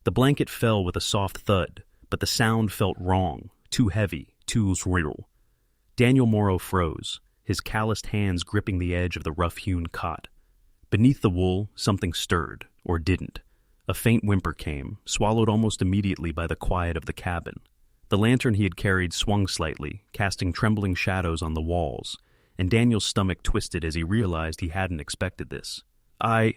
The blanket fell with a soft thud, but the sound felt wrong, too heavy, too real. Daniel Morrow froze, his calloused hands gripping the edge of the rough-hewn cot. Beneath the wool, something stirred, or didn't. A faint whimper came, swallowed almost immediately by the quiet of the cabin. The lantern he had carried swung slightly, casting trembling shadows on the walls, and Daniel's stomach twisted as he realized he hadn't expected this. I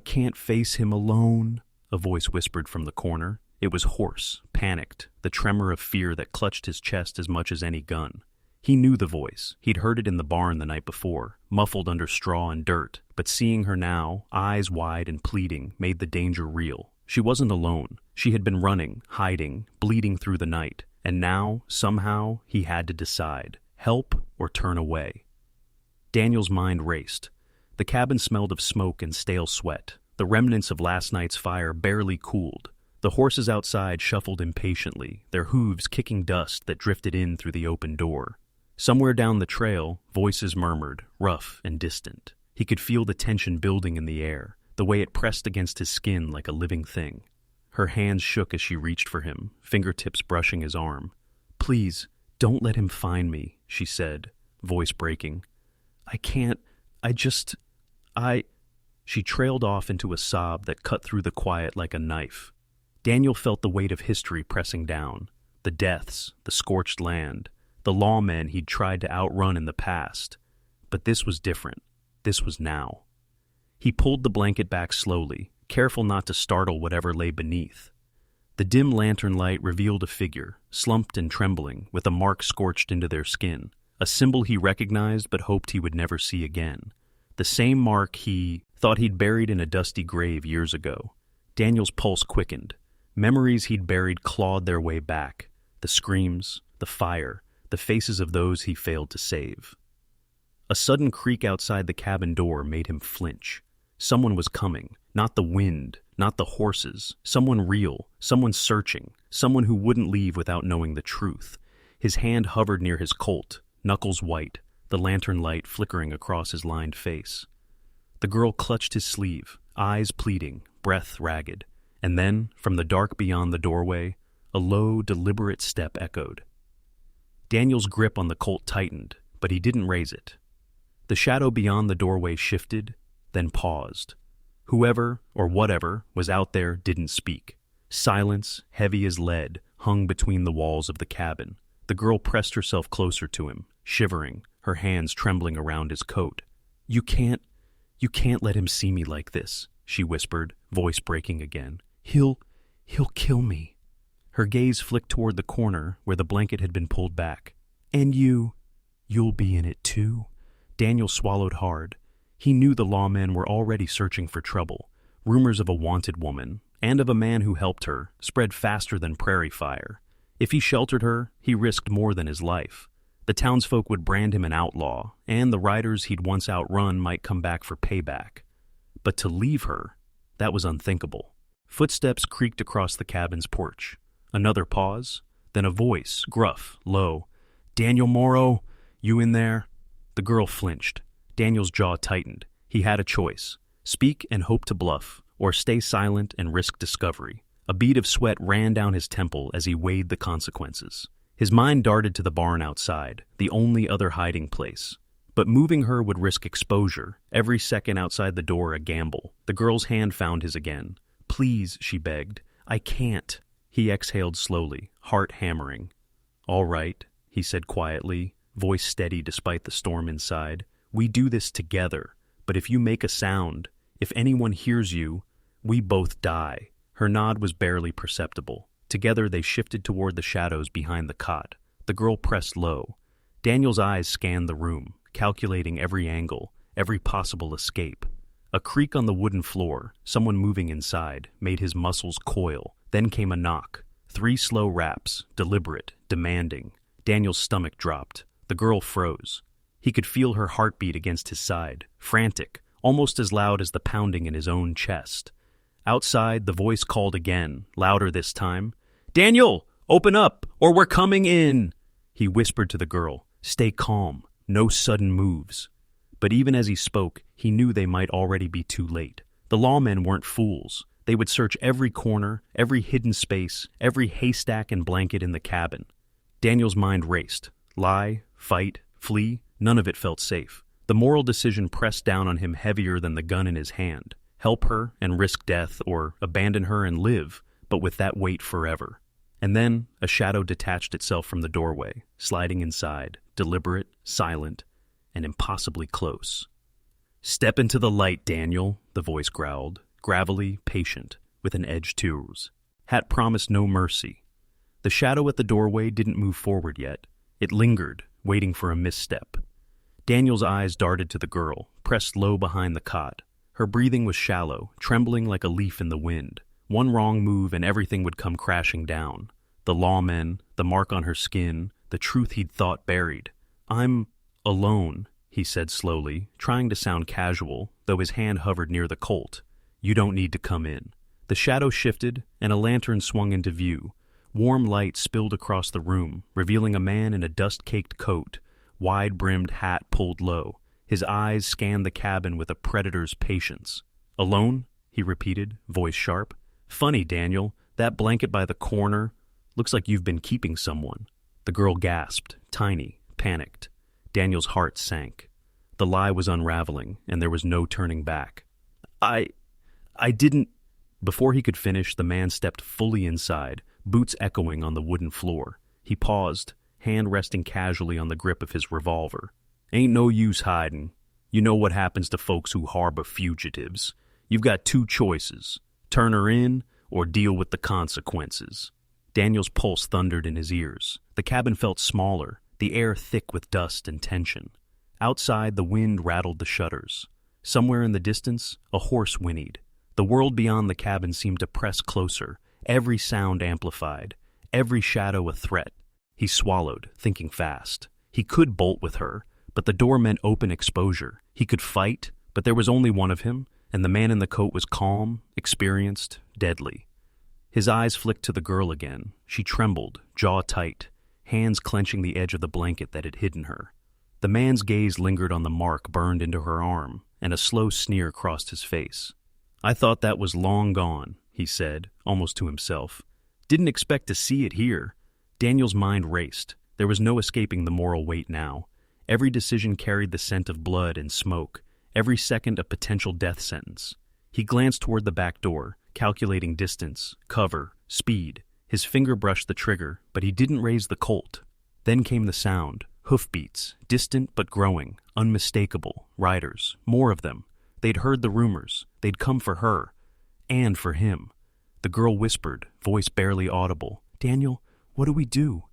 can't face him alone," a voice whispered from the corner. It was hoarse, panicked, the tremor of fear that clutched his chest as much as any gun. He knew the voice. He'd heard it in the barn the night before, muffled under straw and dirt, but seeing her now, eyes wide and pleading, made the danger real. She wasn't alone. She had been running, hiding, bleeding through the night, and now, somehow, he had to decide, help or turn away. Daniel's mind raced. The cabin smelled of smoke and stale sweat. The remnants of last night's fire barely cooled. The horses outside shuffled impatiently, their hooves kicking dust that drifted in through the open door. Somewhere down the trail, voices murmured, rough and distant. He could feel the tension building in the air, the way it pressed against his skin like a living thing. Her hands shook as she reached for him, fingertips brushing his arm. "Please, don't let him find me," she said, voice breaking. "I can't, I... She trailed off into a sob that cut through the quiet like a knife. Daniel felt the weight of history pressing down. The deaths, the scorched land, the lawmen he'd tried to outrun in the past. But this was different. This was now. He pulled the blanket back slowly, careful not to startle whatever lay beneath. The dim lantern light revealed a figure, slumped and trembling, with a mark scorched into their skin, a symbol he recognized but hoped he would never see again. The same mark he thought he'd buried in a dusty grave years ago. Daniel's pulse quickened. Memories he'd buried clawed their way back. The screams, the fire, the faces of those he failed to save. A sudden creak outside the cabin door made him flinch. Someone was coming. Not the wind, not the horses. Someone real, someone searching, someone who wouldn't leave without knowing the truth. His hand hovered near his Colt, knuckles white, the lantern light flickering across his lined face. The girl clutched his sleeve, eyes pleading, breath ragged. And then, from the dark beyond the doorway, a low, deliberate step echoed. Daniel's grip on the Colt tightened, but he didn't raise it. The shadow beyond the doorway shifted, then paused. Whoever, or whatever, was out there didn't speak. Silence, heavy as lead, hung between the walls of the cabin. The girl pressed herself closer to him, shivering, her hands trembling around his coat. You can't let him see me like this," she whispered, voice breaking again. He'll kill me." Her gaze flicked toward the corner where the blanket had been pulled back. "And you'll be in it too?" Daniel swallowed hard. He knew the lawmen were already searching for trouble. Rumors of a wanted woman, and of a man who helped her, spread faster than prairie fire. If he sheltered her, he risked more than his life. The townsfolk would brand him an outlaw, and the riders he'd once outrun might come back for payback. But to leave her, that was unthinkable. Footsteps creaked across the cabin's porch. Another pause, then a voice, gruff, low. "Daniel Morrow, you in there?" The girl flinched. Daniel's jaw tightened. He had a choice. Speak and hope to bluff, or stay silent and risk discovery. A bead of sweat ran down his temple as he weighed the consequences. His mind darted to the barn outside, the only other hiding place. But moving her would risk exposure, every second outside the door a gamble. The girl's hand found his again. "Please," she begged. "I can't." He exhaled slowly, heart hammering. "All right," he said quietly, voice steady despite the storm inside. "We do this together, but if you make a sound, if anyone hears you, we both die." Her nod was barely perceptible. Together they shifted toward the shadows behind the cot. The girl pressed low. Daniel's eyes scanned the room, calculating every angle, every possible escape. A creak on the wooden floor, someone moving inside, made his muscles coil. Then came a knock. 3 slow raps, deliberate, demanding. Daniel's stomach dropped. The girl froze. He could feel her heartbeat against his side, frantic, almost as loud as the pounding in his own chest. Outside, the voice called again, louder this time. "Daniel, open up, or we're coming in!" He whispered to the girl, "Stay calm, no sudden moves." But even as he spoke, he knew they might already be too late. The lawmen weren't fools. They would search every corner, every hidden space, every haystack and blanket in the cabin. Daniel's mind raced. Lie, fight, flee, none of it felt safe. The moral decision pressed down on him heavier than the gun in his hand. Help her and risk death, or abandon her and live, but with that weight forever. And then a shadow detached itself from the doorway, sliding inside, deliberate, silent, and impossibly close. "Step into the light, Daniel," the voice growled, gravelly, patient, with an edge to hers. Hat promised no mercy. The shadow at the doorway didn't move forward yet. It lingered, waiting for a misstep. Daniel's eyes darted to the girl, pressed low behind the cot. Her breathing was shallow, trembling like a leaf in the wind. One wrong move and everything would come crashing down. The lawmen, the mark on her skin, the truth he'd thought buried. "I'm alone," he said slowly, trying to sound casual, though his hand hovered near the Colt. "You don't need to come in." The shadow shifted, and a lantern swung into view. Warm light spilled across the room, revealing a man in a dust-caked coat, wide-brimmed hat pulled low. His eyes scanned the cabin with a predator's patience. "Alone?" he repeated, voice sharp. "Funny, Daniel. That blanket by the corner looks like you've been keeping someone." The girl gasped, tiny, panicked. Daniel's heart sank. The lie was unraveling, and there was no turning back. I didn't..." Before he could finish, the man stepped fully inside, boots echoing on the wooden floor. He paused, hand resting casually on the grip of his revolver. "Ain't no use hiding. You know what happens to folks who harbor fugitives. You've got two choices. Turn her in, or deal with the consequences." Daniel's pulse thundered in his ears. The cabin felt smaller, the air thick with dust and tension. Outside, the wind rattled the shutters. Somewhere in the distance, a horse whinnied. The world beyond the cabin seemed to press closer, every sound amplified, every shadow a threat. He swallowed, thinking fast. He could bolt with her, but the door meant open exposure. He could fight, but there was only one of him, and the man in the coat was calm, experienced, deadly. His eyes flicked to the girl again. She trembled, jaw tight, hands clenching the edge of the blanket that had hidden her. The man's gaze lingered on the mark burned into her arm, and a slow sneer crossed his face. "I thought that was long gone," he said, almost to himself. "Didn't expect to see it here." Daniel's mind raced. There was no escaping the moral weight now. Every decision carried the scent of blood and smoke, every second a potential death sentence. He glanced toward the back door, calculating distance, cover, speed. His finger brushed the trigger, but he didn't raise the Colt. Then came the sound, hoofbeats, distant but growing, unmistakable, riders, more of them. They'd heard the rumors. They'd come for her. And for him. The girl whispered, voice barely audible. "Daniel, what do we do?"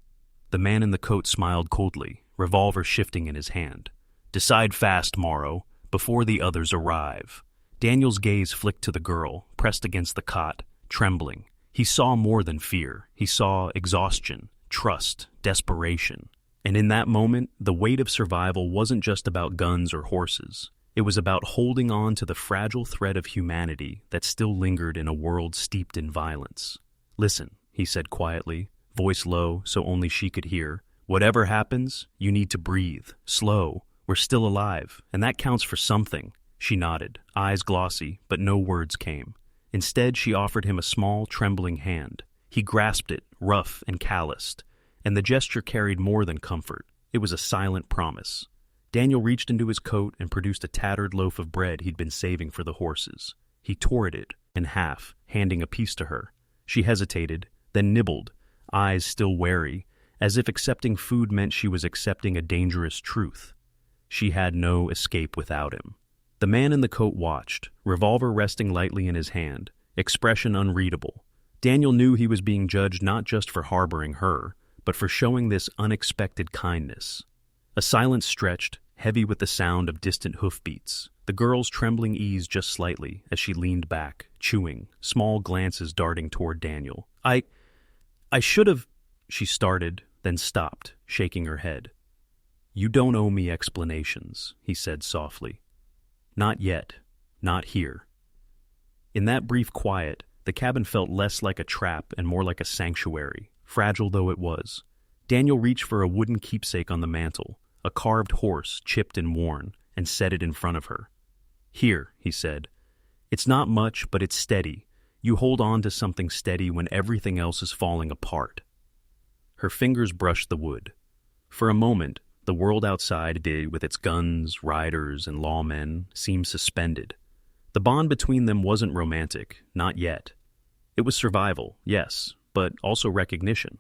The man in the coat smiled coldly, revolver shifting in his hand. "Decide fast, Morrow, before the others arrive." Daniel's gaze flicked to the girl, pressed against the cot, trembling. He saw more than fear. He saw exhaustion, trust, desperation. And in that moment, the weight of survival wasn't just about guns or horses. It was about holding on to the fragile thread of humanity that still lingered in a world steeped in violence. "Listen," he said quietly, voice low so only she could hear. "Whatever happens, you need to breathe, slow. We're still alive, and that counts for something." She nodded, eyes glossy, but no words came. Instead, she offered him a small, trembling hand. He grasped it, rough and calloused, and the gesture carried more than comfort. It was a silent promise. Daniel reached into his coat and produced a tattered loaf of bread he'd been saving for the horses. He tore it in half, handing a piece to her. She hesitated, then nibbled, eyes still wary, as if accepting food meant she was accepting a dangerous truth. She had no escape without him. The man in the coat watched, revolver resting lightly in his hand, expression unreadable. Daniel knew he was being judged not just for harboring her, but for showing this unexpected kindness. A silence stretched, heavy with the sound of distant hoofbeats. The girl's trembling eased just slightly as she leaned back, chewing, small glances darting toward Daniel. I should have," she started, then stopped, shaking her head. "You don't owe me explanations," he said softly. "Not yet. Not here." In that brief quiet, the cabin felt less like a trap and more like a sanctuary, fragile though it was. Daniel reached for a wooden keepsake on the mantel, a carved horse chipped and worn, and set it in front of her. "Here," he said. "It's not much, but it's steady. You hold on to something steady when everything else is falling apart. Her fingers brushed the wood. For a moment, the world outside did, with its guns, riders, and lawmen, seem suspended. The bond between them wasn't romantic, not yet. It was survival, yes, but also recognition.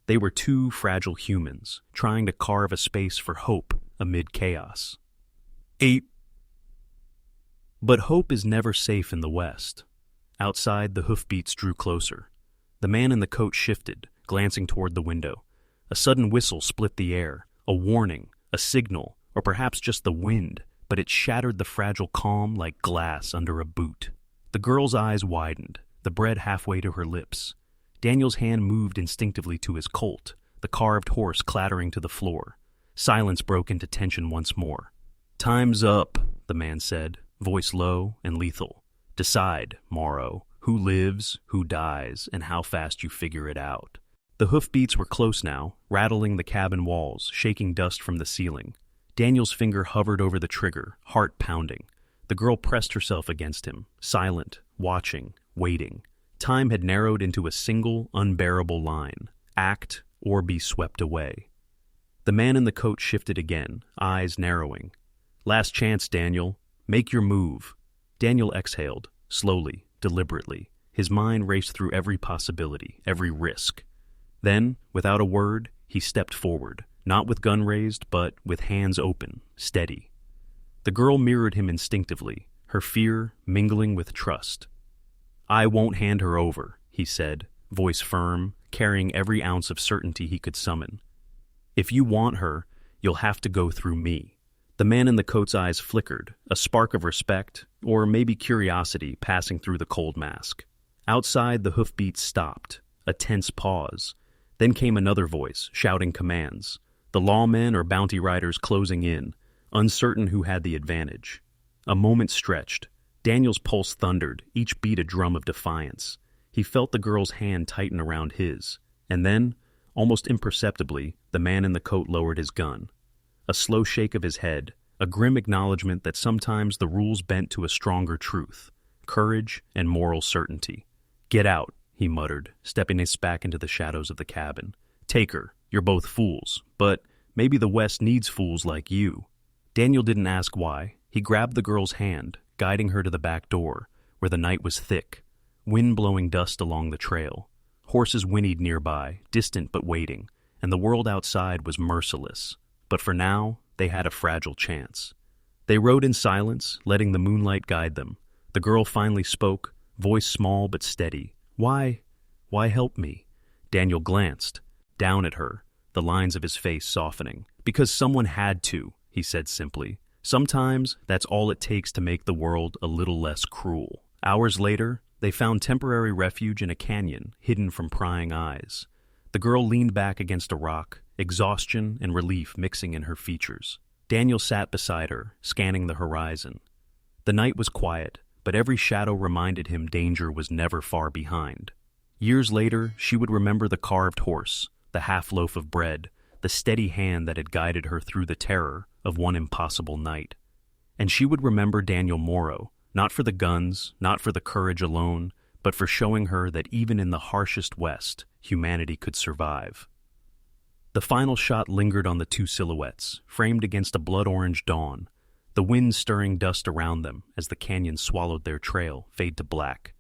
They were two fragile humans, trying to carve a space for hope amid chaos. 8. But hope is never safe in the West. Outside, the hoofbeats drew closer. The man in the coat shifted, glancing toward the window. A sudden whistle split the air, a warning, a signal, or perhaps just the wind, but it shattered the fragile calm like glass under a boot. The girl's eyes widened, the bread halfway to her lips. Daniel's hand moved instinctively to his colt, the carved horse clattering to the floor. Silence broke into tension once more. "Time's up," the man said, voice low and lethal. "Decide, Morrow, who lives, who dies, and how fast you figure it out." The hoofbeats were close now, rattling the cabin walls, shaking dust from the ceiling. Daniel's finger hovered over the trigger, heart pounding. The girl pressed herself against him, silent, watching, waiting. Time had narrowed into a single, unbearable line: act or be swept away. The man in the coat shifted again, eyes narrowing. "Last chance, Daniel. Make your move." Daniel exhaled, slowly, deliberately. His mind raced through every possibility, every risk. Then, without a word, he stepped forward, not with gun raised, but with hands open, steady. The girl mirrored him instinctively, her fear mingling with trust. "I won't hand her over," he said, voice firm, carrying every ounce of certainty he could summon. "If you want her, you'll have to go through me." The man in the coat's eyes flickered, a spark of respect, or maybe curiosity, passing through the cold mask. Outside, the hoofbeats stopped, a tense pause. Then came another voice, shouting commands. The lawmen or bounty riders closing in, uncertain who had the advantage. A moment stretched. Daniel's pulse thundered, each beat a drum of defiance. He felt the girl's hand tighten around his. And then, almost imperceptibly, the man in the coat lowered his gun. A slow shake of his head, a grim acknowledgement that sometimes the rules bent to a stronger truth, courage and moral certainty. "Get out," he muttered, stepping us back into the shadows of the cabin. "Take her. You're both fools, but maybe the West needs fools like you." Daniel didn't ask why. He grabbed the girl's hand, guiding her to the back door, where the night was thick, wind blowing dust along the trail. Horses whinnied nearby, distant but waiting, and the world outside was merciless. But for now, they had a fragile chance. They rode in silence, letting the moonlight guide them. The girl finally spoke, voice small but steady. Why help me?" Daniel glanced, down at her, the lines of his face softening. "Because someone had to," he said simply. "Sometimes that's all it takes to make the world a little less cruel." Hours later, they found temporary refuge in a canyon, hidden from prying eyes. The girl leaned back against a rock, exhaustion and relief mixing in her features. Daniel sat beside her, scanning the horizon. The night was quiet, but every shadow reminded him danger was never far behind. Years later, she would remember the carved horse, the half loaf of bread, the steady hand that had guided her through the terror of one impossible night. And she would remember Daniel Morrow, not for the guns, not for the courage alone, but for showing her that even in the harshest West, humanity could survive. The final shot lingered on the two silhouettes, framed against a blood-orange dawn, the wind stirring dust around them as the canyon swallowed their trail, fade to black.